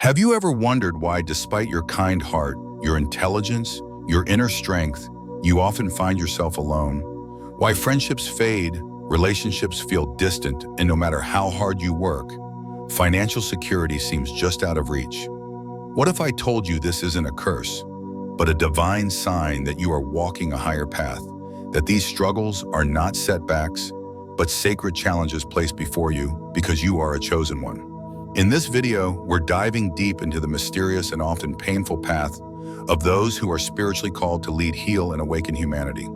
Have you ever wondered why, despite your kind heart, your intelligence, your inner strength, you often find yourself alone? Why friendships fade, relationships feel distant, and no matter how hard you work, financial security seems just out of reach? What if I told you this isn't a curse, but a divine sign that you are walking a higher path, that these struggles are not setbacks, but sacred challenges placed before you because you are a chosen one? In this video, we're diving deep into the mysterious and often painful path of those who are spiritually called to lead, heal, and awaken humanity.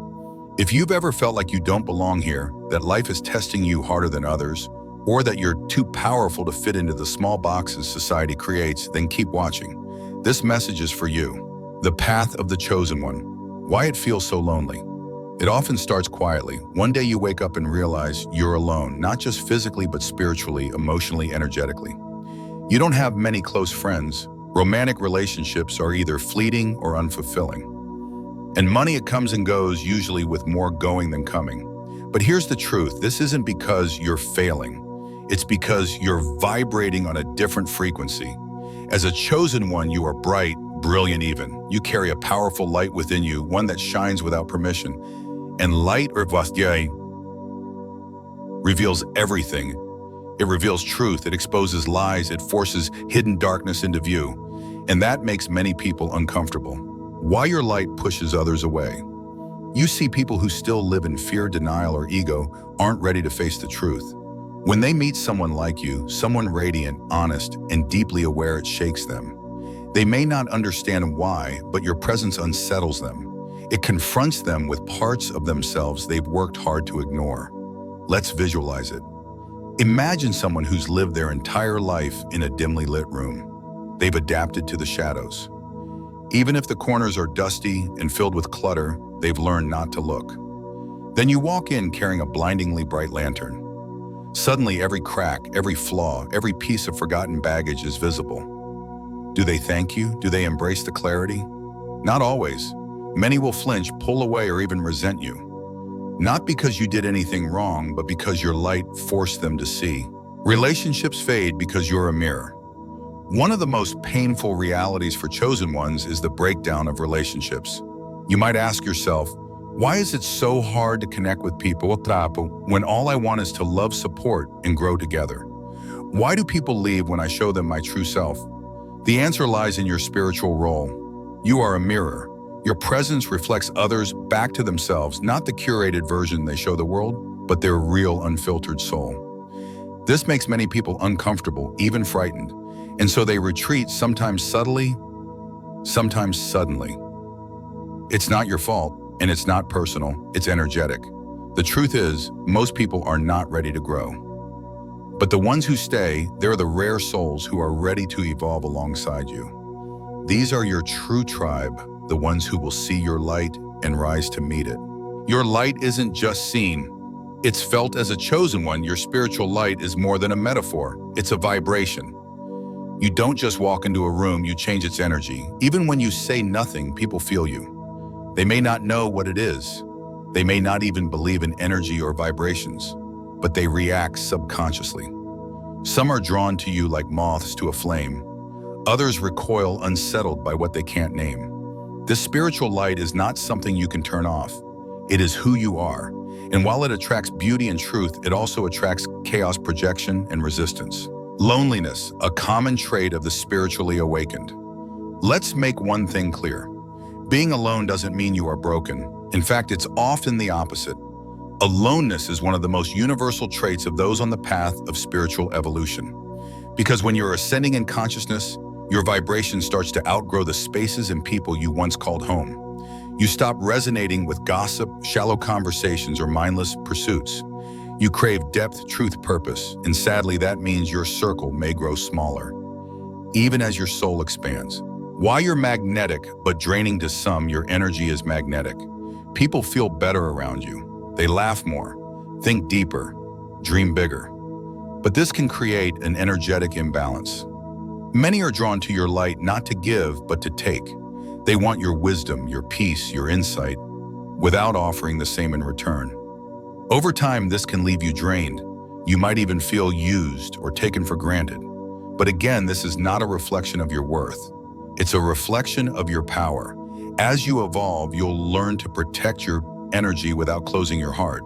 If you've ever felt like you don't belong here, that life is testing you harder than others, or that you're too powerful to fit into the small boxes society creates, then keep watching. This message is for you. The path of the chosen one. Why it feels so lonely. It often starts quietly. One day you wake up and realize you're alone, not just physically, but spiritually, emotionally, energetically. You don't have many close friends. Romantic relationships are either fleeting or unfulfilling. And money, it comes and goes, usually with more going than coming. But here's the truth. This isn't because you're failing. It's because you're vibrating on a different frequency. As a chosen one, you are bright, brilliant even. You carry a powerful light within you, one that shines without permission. And light, or vastye, reveals everything. It reveals truth, it exposes lies, it forces hidden darkness into view. And that makes many people uncomfortable. Why your light pushes others away. You see people who still live in fear, denial, or ego aren't ready to face the truth. When they meet someone like you, someone radiant, honest, and deeply aware, it shakes them. They may not understand why, but your presence unsettles them. It confronts them with parts of themselves they've worked hard to ignore. Let's visualize it. Imagine someone who's lived their entire life in a dimly lit room. They've adapted to the shadows. Even if the corners are dusty and filled with clutter, they've learned not to look. Then you walk in carrying a blindingly bright lantern. Suddenly, every crack, every flaw, every piece of forgotten baggage is visible. Do they thank you? Do they embrace the clarity? Not always. Many will flinch, pull away, or even resent you. Not because you did anything wrong, but because your light forced them to see. Relationships fade because you're a mirror. One of the most painful realities for chosen ones is the breakdown of relationships. You might ask yourself, why is it so hard to connect with people when all I want is to love, support, and grow together? Why do people leave when I show them my true self? The answer lies in your spiritual role. You are a mirror. Your presence reflects others back to themselves, not the curated version they show the world, but their real, unfiltered soul. This makes many people uncomfortable, even frightened, and so they retreat, sometimes subtly, sometimes suddenly. It's not your fault, and it's not personal, it's energetic. The truth is, most people are not ready to grow. But the ones who stay, they're the rare souls who are ready to evolve alongside you. These are your true tribe, the ones who will see your light and rise to meet it. Your light isn't just seen, it's felt. As a chosen one. Your spiritual light is more than a metaphor, it's a vibration. You don't just walk into a room, you change its energy. Even when you say nothing, people feel you. They may not know what it is. They may not even believe in energy or vibrations, but they react subconsciously. Some are drawn to you like moths to a flame. Others recoil, unsettled by what they can't name. This spiritual light is not something you can turn off. It is who you are. And while it attracts beauty and truth, it also attracts chaos, projection, and resistance. Loneliness, a common trait of the spiritually awakened. Let's make one thing clear. Being alone doesn't mean you are broken. In fact, it's often the opposite. Aloneness is one of the most universal traits of those on the path of spiritual evolution. Because when you're ascending in consciousness, your vibration starts to outgrow the spaces and people you once called home. You stop resonating with gossip, shallow conversations, or mindless pursuits. You crave depth, truth, purpose, and sadly that means your circle may grow smaller, even as your soul expands. While you're magnetic but draining to some, your energy is magnetic. People feel better around you. They laugh more, think deeper, dream bigger. But this can create an energetic imbalance. Many are drawn to your light not to give, but to take. They want your wisdom, your peace, your insight, without offering the same in return. Over time, this can leave you drained. You might even feel used or taken for granted. But again, this is not a reflection of your worth. It's a reflection of your power. As you evolve, you'll learn to protect your energy without closing your heart,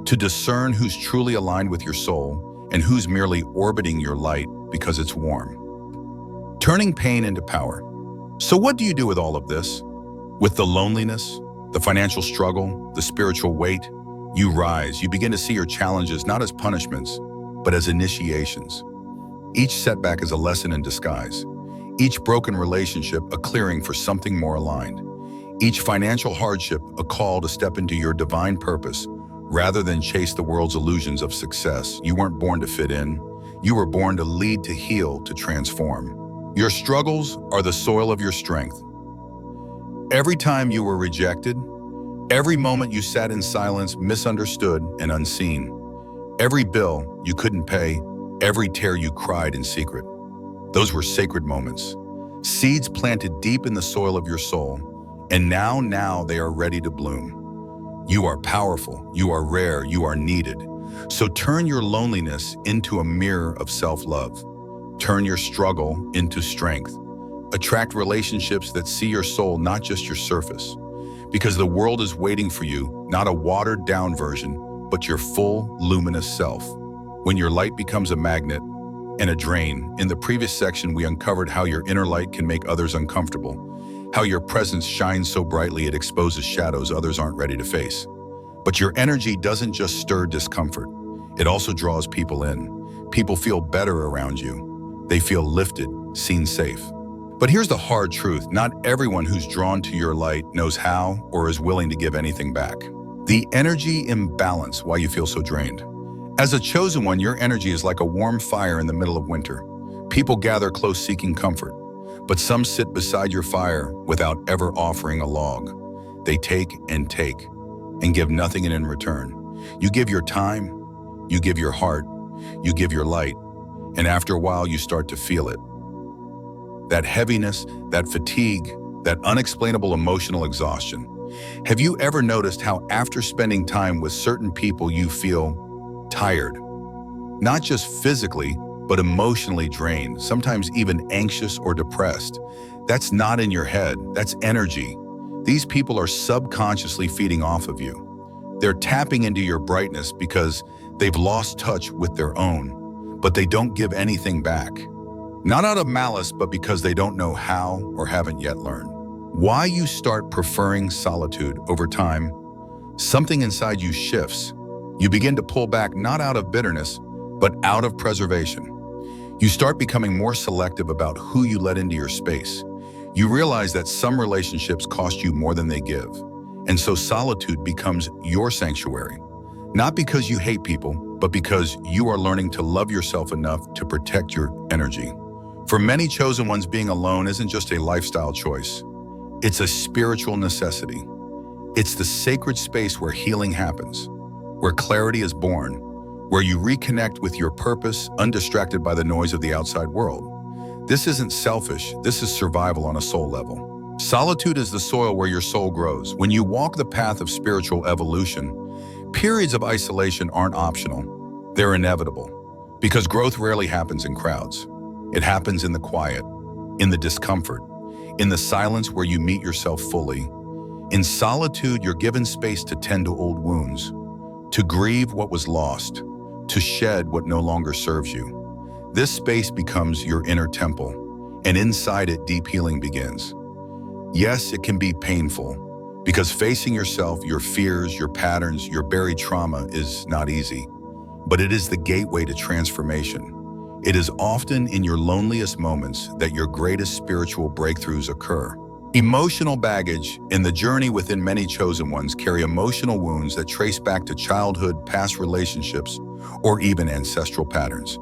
to discern who's truly aligned with your soul and who's merely orbiting your light because it's warm. Turning pain into power. So what do you do with all of this? With the loneliness, the financial struggle, the spiritual weight, you rise. You begin to see your challenges not as punishments, but as initiations. Each setback is a lesson in disguise. Each broken relationship a clearing for something more aligned. Each financial hardship a call to step into your divine purpose rather than chase the world's illusions of success. You weren't born to fit in. You were born to lead, to heal, to transform. Your struggles are the soil of your strength. Every time you were rejected, every moment you sat in silence, misunderstood and unseen, every bill you couldn't pay, every tear you cried in secret, those were sacred moments, seeds planted deep in the soil of your soul, and now they are ready to bloom. You are powerful, you are rare, you are needed. So turn your loneliness into a mirror of self-love. Turn your struggle into strength. Attract relationships that see your soul, not just your surface. Because the world is waiting for you, not a watered-down version, but your full, luminous self. When your light becomes a magnet and a drain, in the previous section we uncovered how your inner light can make others uncomfortable, how your presence shines so brightly it exposes shadows others aren't ready to face. But your energy doesn't just stir discomfort, it also draws people in. People feel better around you. They feel lifted, seen safe. But here's the hard truth. Not everyone who's drawn to your light knows how or is willing to give anything back. The energy imbalance, why you feel so drained. As a chosen one, your energy is like a warm fire in the middle of winter. People gather close seeking comfort, but some sit beside your fire without ever offering a log. They take and give nothing in return. You give your time, you give your heart, you give your light, and after a while you start to feel it. That heaviness, that fatigue, that unexplainable emotional exhaustion. Have you ever noticed how after spending time with certain people you feel tired? Not just physically, but emotionally drained, sometimes even anxious or depressed. That's not in your head, that's energy. These people are subconsciously feeding off of you. They're tapping into your brightness because they've lost touch with their own, but they don't give anything back. Not out of malice, but because they don't know how or haven't yet learned. Why you start preferring solitude over time, something inside you shifts. You begin to pull back not out of bitterness, but out of preservation. You start becoming more selective about who you let into your space. You realize that some relationships cost you more than they give. And so solitude becomes your sanctuary. Not because you hate people, but because you are learning to love yourself enough to protect your energy. For many chosen ones, being alone isn't just a lifestyle choice. It's a spiritual necessity. It's the sacred space where healing happens, where clarity is born, where you reconnect with your purpose, undistracted by the noise of the outside world. This isn't selfish, this is survival on a soul level. Solitude is the soil where your soul grows. When you walk the path of spiritual evolution, periods of isolation aren't optional, they're inevitable. Because growth rarely happens in crowds. It happens in the quiet, in the discomfort, in the silence where you meet yourself fully. In solitude, you're given space to tend to old wounds, to grieve what was lost, to shed what no longer serves you. This space becomes your inner temple, and inside it, deep healing begins. Yes, it can be painful, because facing yourself, your fears, your patterns, your buried trauma is not easy, but it is the gateway to transformation. It is often in your loneliest moments that your greatest spiritual breakthroughs occur. Emotional baggage in the journey within many chosen ones carry emotional wounds that trace back to childhood, past relationships, or even ancestral patterns.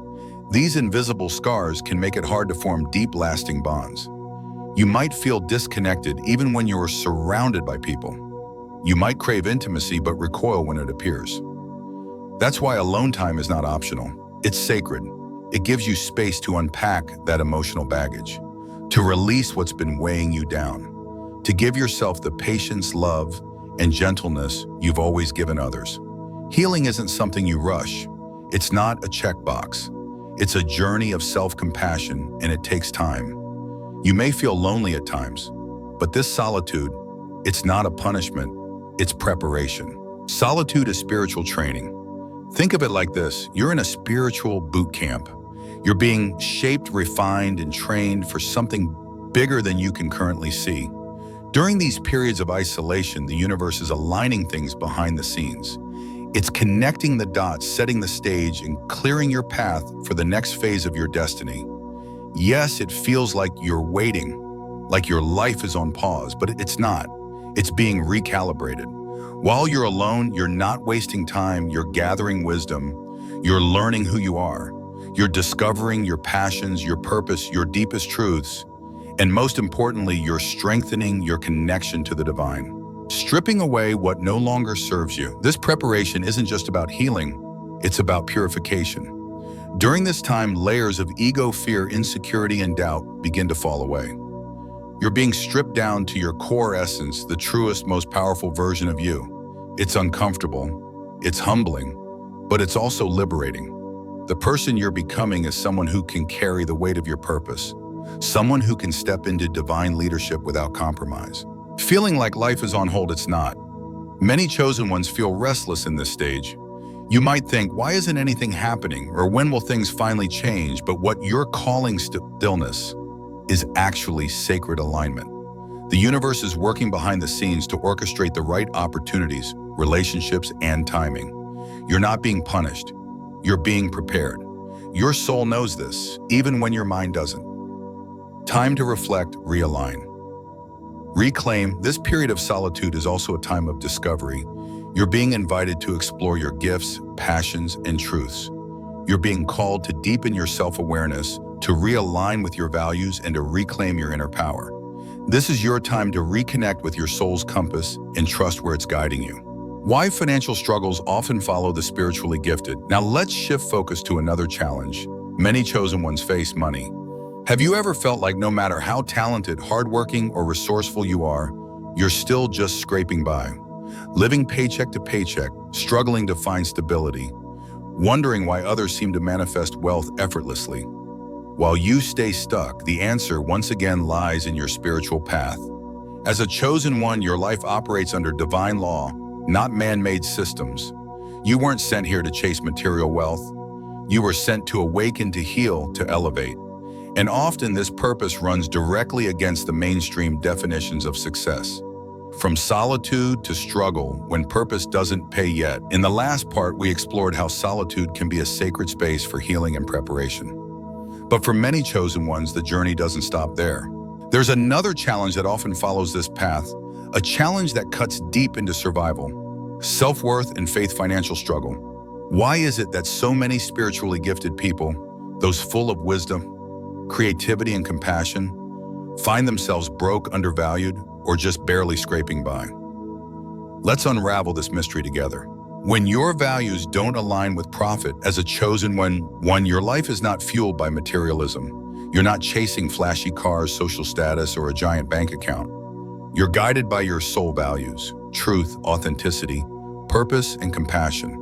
These invisible scars can make it hard to form deep, lasting bonds. You might feel disconnected even when you are surrounded by people. You might crave intimacy but recoil when it appears. That's why alone time is not optional. It's sacred. It gives you space to unpack that emotional baggage, to release what's been weighing you down, to give yourself the patience, love, and gentleness you've always given others. Healing isn't something you rush. It's not a checkbox. It's a journey of self-compassion, and it takes time. You may feel lonely at times, but this solitude, it's not a punishment, it's preparation. Solitude is spiritual training. Think of it like this: you're in a spiritual boot camp. You're being shaped, refined, and trained for something bigger than you can currently see. During these periods of isolation, the universe is aligning things behind the scenes. It's connecting the dots, setting the stage, and clearing your path for the next phase of your destiny. Yes, it feels like you're waiting, like your life is on pause, but it's not. It's being recalibrated. While you're alone, you're not wasting time, you're gathering wisdom, you're learning who you are, you're discovering your passions, your purpose, your deepest truths, and most importantly, you're strengthening your connection to the divine. Stripping away what no longer serves you. This preparation isn't just about healing, it's about purification. During this time, layers of ego, fear, insecurity, and doubt begin to fall away. You're being stripped down to your core essence, the truest, most powerful version of you. It's uncomfortable, it's humbling, but it's also liberating. The person you're becoming is someone who can carry the weight of your purpose, someone who can step into divine leadership without compromise. Feeling like life is on hold, it's not. Many chosen ones feel restless in this stage. You might think, why isn't anything happening? Or when will things finally change? But what you're calling stillness is actually sacred alignment. The universe is working behind the scenes to orchestrate the right opportunities, relationships, and timing. You're not being punished. You're being prepared. Your soul knows this, even when your mind doesn't. Time to reflect, realign. Reclaim. This period of solitude is also a time of discovery. You're being invited to explore your gifts, passions, and truths. You're being called to deepen your self-awareness, to realign with your values, and to reclaim your inner power. This is your time to reconnect with your soul's compass and trust where it's guiding you. Why financial struggles often follow the spiritually gifted. Now let's shift focus to another challenge. Many chosen ones face money. Have you ever felt like no matter how talented, hardworking, or resourceful you are, you're still just scraping by? Living paycheck to paycheck, struggling to find stability, wondering why others seem to manifest wealth effortlessly. While you stay stuck, the answer once again lies in your spiritual path. As a chosen one, your life operates under divine law, not man-made systems. You weren't sent here to chase material wealth. You were sent to awaken, to heal, to elevate. And often this purpose runs directly against the mainstream definitions of success. From solitude to struggle, when purpose doesn't pay yet. In the last part, we explored how solitude can be a sacred space for healing and preparation. But for many chosen ones, the journey doesn't stop there. There's another challenge that often follows this path, a challenge that cuts deep into survival, self-worth, and faith financial struggle. Why is it that so many spiritually gifted people, those full of wisdom, creativity, and compassion, find themselves broke, undervalued, or just barely scraping by? Let's unravel this mystery together. When your values don't align with profit, as a chosen one, your life is not fueled by materialism. You're not chasing flashy cars, social status, or a giant bank account. You're guided by your soul values, truth, authenticity, purpose, and compassion.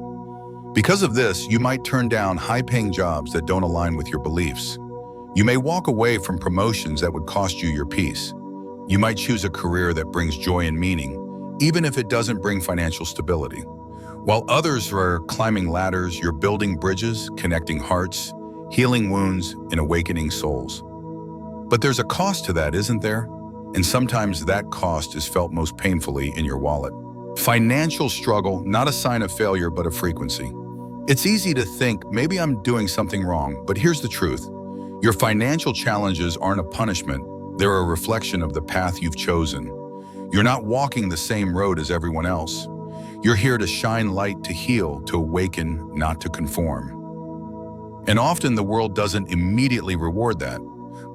Because of this, you might turn down high-paying jobs that don't align with your beliefs. You may walk away from promotions that would cost you your peace. You might choose a career that brings joy and meaning, even if it doesn't bring financial stability. While others are climbing ladders, you're building bridges, connecting hearts, healing wounds, and awakening souls. But there's a cost to that, isn't there? And sometimes that cost is felt most painfully in your wallet. Financial struggle, not a sign of failure, but a frequency. It's easy to think, maybe I'm doing something wrong, but here's the truth. Your financial challenges aren't a punishment, they're a reflection of the path you've chosen. You're not walking the same road as everyone else. You're here to shine light, to heal, to awaken, not to conform. And often the world doesn't immediately reward that.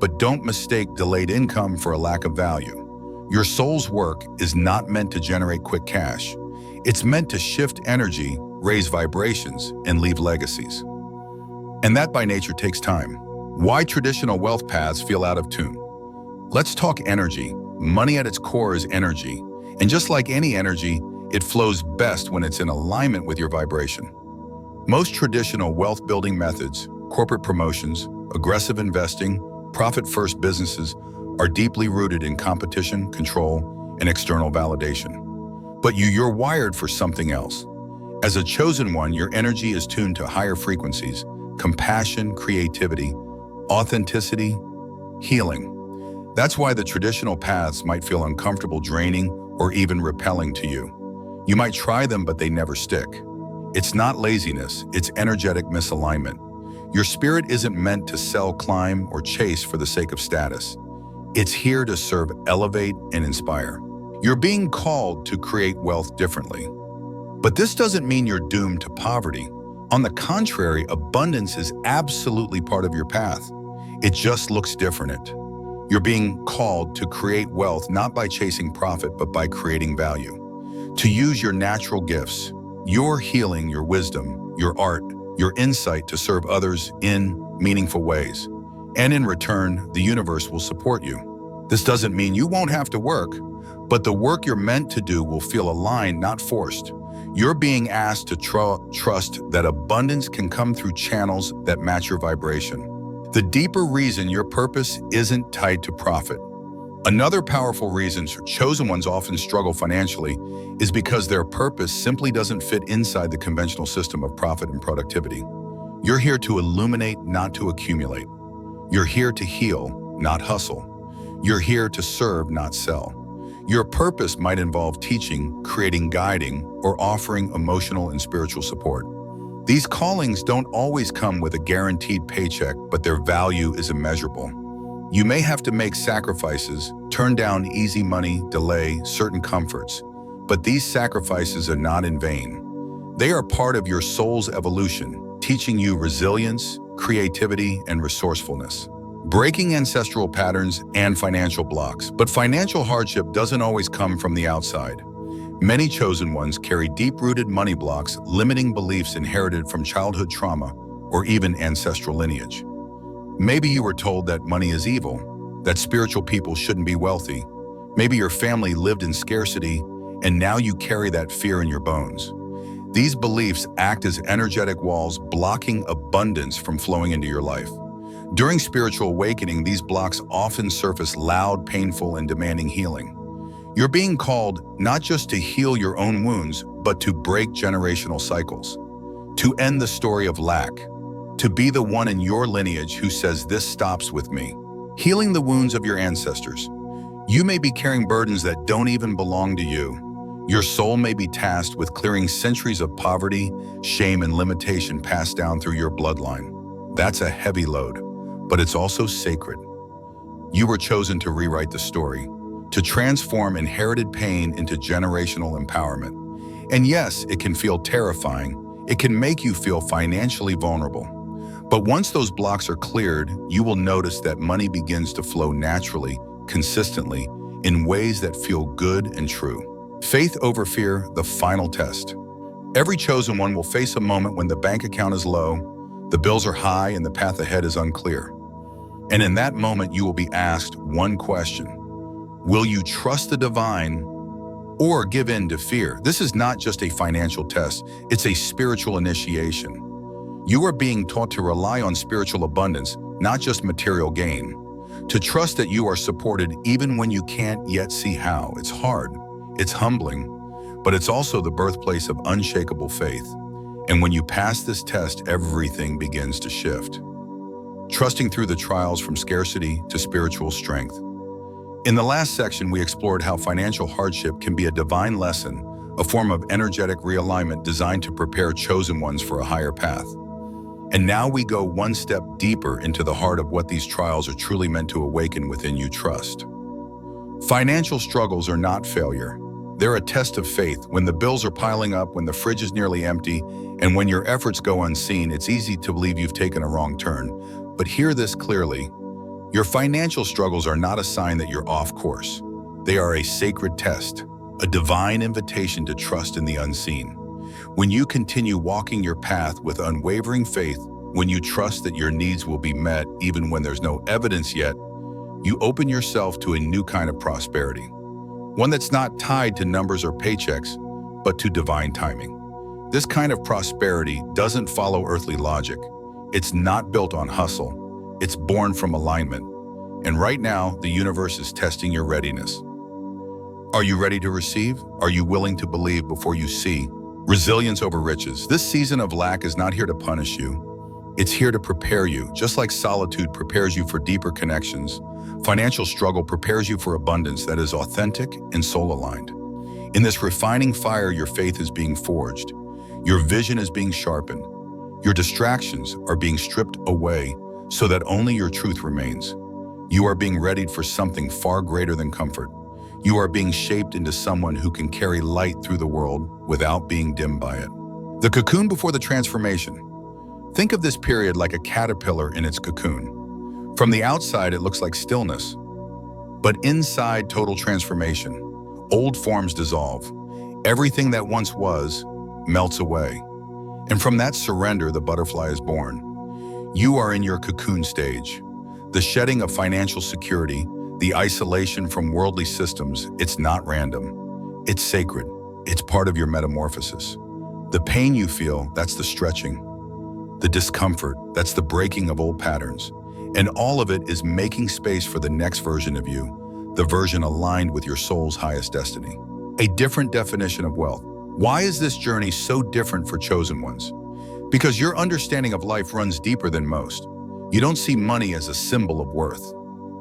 But don't mistake delayed income for a lack of value. Your soul's work is not meant to generate quick cash. It's meant to shift energy, raise vibrations, and leave legacies. And that by nature takes time. Why traditional wealth paths feel out of tune? Let's talk energy. Money at its core is energy. And just like any energy, it flows best when it's in alignment with your vibration. Most traditional wealth-building methods, corporate promotions, aggressive investing, profit-first businesses are deeply rooted in competition, control, and external validation. But you're wired for something else. As a chosen one, your energy is tuned to higher frequencies: compassion, creativity, authenticity, healing. That's why the traditional paths might feel uncomfortable, draining, or even repelling to you. You might try them, but they never stick. It's not laziness, it's energetic misalignment. Your spirit isn't meant to sell, climb, or chase for the sake of status. It's here to serve, elevate, and inspire. You're being called to create wealth differently. But this doesn't mean you're doomed to poverty. On the contrary, abundance is absolutely part of your path. It just looks different. You're being called to create wealth not by chasing profit, but by creating value. To use your natural gifts, your healing, your wisdom, your art, your insight to serve others in meaningful ways. And in return, the universe will support you. This doesn't mean you won't have to work, but the work you're meant to do will feel aligned, not forced. You're being asked to trust that abundance can come through channels that match your vibration. The deeper reason your purpose isn't tied to profit. Another powerful reason chosen ones often struggle financially is because their purpose simply doesn't fit inside the conventional system of profit and productivity. You're here to illuminate, not to accumulate. You're here to heal, not hustle. You're here to serve, not sell. Your purpose might involve teaching, creating, guiding, or offering emotional and spiritual support. These callings don't always come with a guaranteed paycheck, but their value is immeasurable. You may have to make sacrifices, turn down easy money, delay certain comforts, but these sacrifices are not in vain. They are part of your soul's evolution, teaching you resilience, creativity, and resourcefulness. Breaking ancestral patterns and financial blocks. But financial hardship doesn't always come from the outside. Many chosen ones carry deep-rooted money blocks, limiting beliefs inherited from childhood trauma or even ancestral lineage. Maybe you were told that money is evil, that spiritual people shouldn't be wealthy. Maybe your family lived in scarcity, and now you carry that fear in your bones. These beliefs act as energetic walls, blocking abundance from flowing into your life. During spiritual awakening, these blocks often surface loud, painful, and demanding healing. You're being called not just to heal your own wounds, but to break generational cycles, to end the story of lack, to be the one in your lineage who says, "This stops with me." Healing the wounds of your ancestors. You may be carrying burdens that don't even belong to you. Your soul may be tasked with clearing centuries of poverty, shame, and limitation passed down through your bloodline. That's a heavy load, but it's also sacred. You were chosen to rewrite the story, to transform inherited pain into generational empowerment. And yes, it can feel terrifying. It can make you feel financially vulnerable. But once those blocks are cleared, you will notice that money begins to flow naturally, consistently, in ways that feel good and true. Faith over fear, the final test. Every chosen one will face a moment when the bank account is low, the bills are high, and the path ahead is unclear. And in that moment, you will be asked one question: will you trust the divine or give in to fear? This is not just a financial test, it's a spiritual initiation. You are being taught to rely on spiritual abundance, not just material gain. To trust that you are supported even when you can't yet see how. It's hard, it's humbling, but it's also the birthplace of unshakable faith. And when you pass this test, everything begins to shift. Trusting through the trials from scarcity to spiritual strength. In the last section, we explored how financial hardship can be a divine lesson, a form of energetic realignment designed to prepare chosen ones for a higher path. And now we go one step deeper into the heart of what these trials are truly meant to awaken within you: trust. Financial struggles are not failure. They're a test of faith. When the bills are piling up, when the fridge is nearly empty, and when your efforts go unseen, it's easy to believe you've taken a wrong turn. But hear this clearly: your financial struggles are not a sign that you're off course. They are a sacred test, a divine invitation to trust in the unseen. When you continue walking your path with unwavering faith, when you trust that your needs will be met even when there's no evidence yet, you open yourself to a new kind of prosperity. One that's not tied to numbers or paychecks, but to divine timing. This kind of prosperity doesn't follow earthly logic. It's not built on hustle. It's born from alignment. And right now, the universe is testing your readiness. Are you ready to receive? Are you willing to believe before you see? Resilience over riches. This season of lack is not here to punish you. It's here to prepare you. Just like solitude prepares you for deeper connections, financial struggle prepares you for abundance that is authentic and soul-aligned. In this refining fire, your faith is being forged. Your vision is being sharpened. Your distractions are being stripped away so that only your truth remains. You are being readied for something far greater than comfort. You are being shaped into someone who can carry light through the world without being dimmed by it. The cocoon before the transformation. Think of this period like a caterpillar in its cocoon. From the outside, it looks like stillness, but inside, total transformation. Old forms dissolve. Everything that once was melts away. And from that surrender, the butterfly is born. You are in your cocoon stage. The shedding of financial security, the isolation from worldly systems, it's not random. It's sacred. It's part of your metamorphosis. The pain you feel, that's the stretching. The discomfort, that's the breaking of old patterns. And all of it is making space for the next version of you, the version aligned with your soul's highest destiny. A different definition of wealth. Why is this journey so different for chosen ones? Because your understanding of life runs deeper than most. You don't see money as a symbol of worth.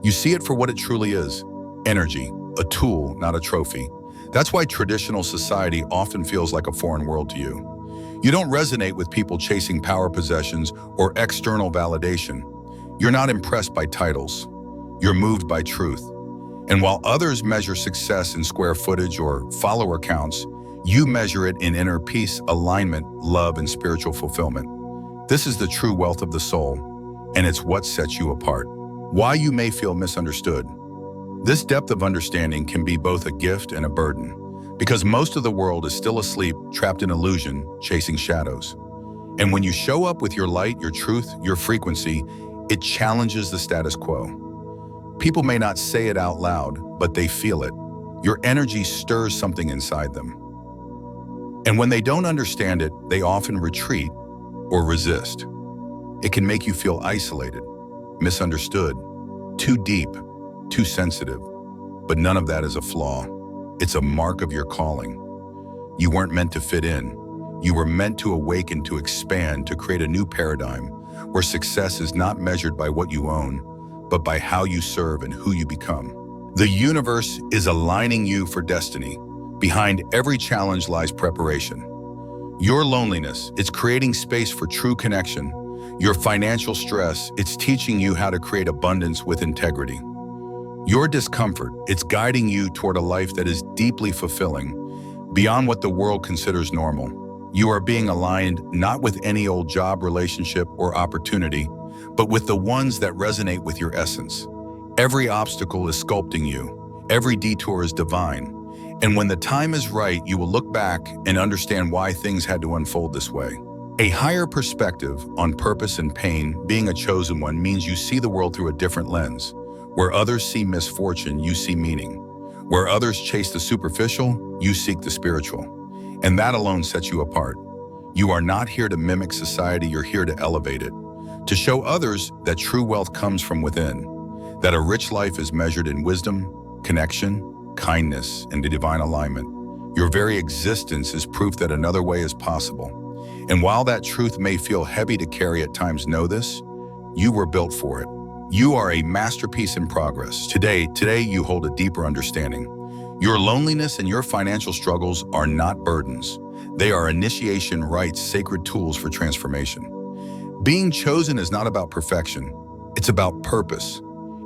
You see it for what it truly is, energy, a tool, not a trophy. That's why traditional society often feels like a foreign world to you. You don't resonate with people chasing power possessions or external validation. You're not impressed by titles. You're moved by truth. And while others measure success in square footage or follower counts, you measure it in inner peace, alignment, love, and spiritual fulfillment. This is the true wealth of the soul, and it's what sets you apart. Why you may feel misunderstood. This depth of understanding can be both a gift and a burden, because most of the world is still asleep, trapped in illusion, chasing shadows. And when you show up with your light, your truth, your frequency, it challenges the status quo. People may not say it out loud, but they feel it. Your energy stirs something inside them. And when they don't understand it, they often retreat or resist. It can make you feel isolated, misunderstood, too deep, too sensitive. But none of that is a flaw. It's a mark of your calling. You weren't meant to fit in. You were meant to awaken, to expand, to create a new paradigm where success is not measured by what you own, but by how you serve and who you become. The universe is aligning you for destiny. Behind every challenge lies preparation. Your loneliness, it's creating space for true connection. Your financial stress, it's teaching you how to create abundance with integrity. Your discomfort, it's guiding you toward a life that is deeply fulfilling, beyond what the world considers normal. You are being aligned not with any old job, relationship, or opportunity, but with the ones that resonate with your essence. Every obstacle is sculpting you. Every detour is divine. And when the time is right, you will look back and understand why things had to unfold this way. A higher perspective on purpose and pain, being a chosen one, means you see the world through a different lens. Where others see misfortune, you see meaning. Where others chase the superficial, you seek the spiritual. And that alone sets you apart. You are not here to mimic society, you're here to elevate it. To show others that true wealth comes from within. That a rich life is measured in wisdom, connection, kindness, and the divine alignment. Your very existence is proof that another way is possible. And while that truth may feel heavy to carry at times, know this, you were built for it. You are a masterpiece in progress. Today you hold a deeper understanding. Your loneliness and your financial struggles are not burdens. They are initiation rites, sacred tools for transformation. Being chosen is not about perfection. It's about purpose.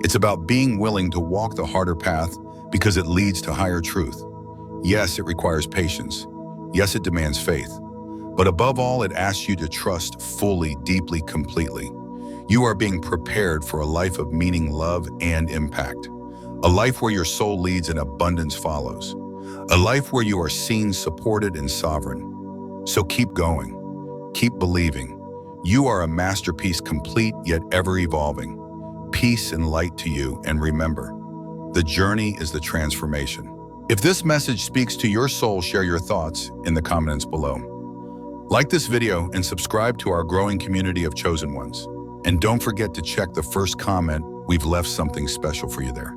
It's about being willing to walk the harder path because it leads to higher truth. Yes, it requires patience. Yes, it demands faith. But above all, it asks you to trust fully, deeply, completely. You are being prepared for a life of meaning, love, and impact. A life where your soul leads and abundance follows. A life where you are seen, supported, and sovereign. So keep going. Keep believing. You are a masterpiece, complete yet ever evolving. Peace and light to you, and remember, the journey is the transformation. If this message speaks to your soul, share your thoughts in the comments below. Like this video and subscribe to our growing community of chosen ones. And don't forget to check the first comment. We've left something special for you there.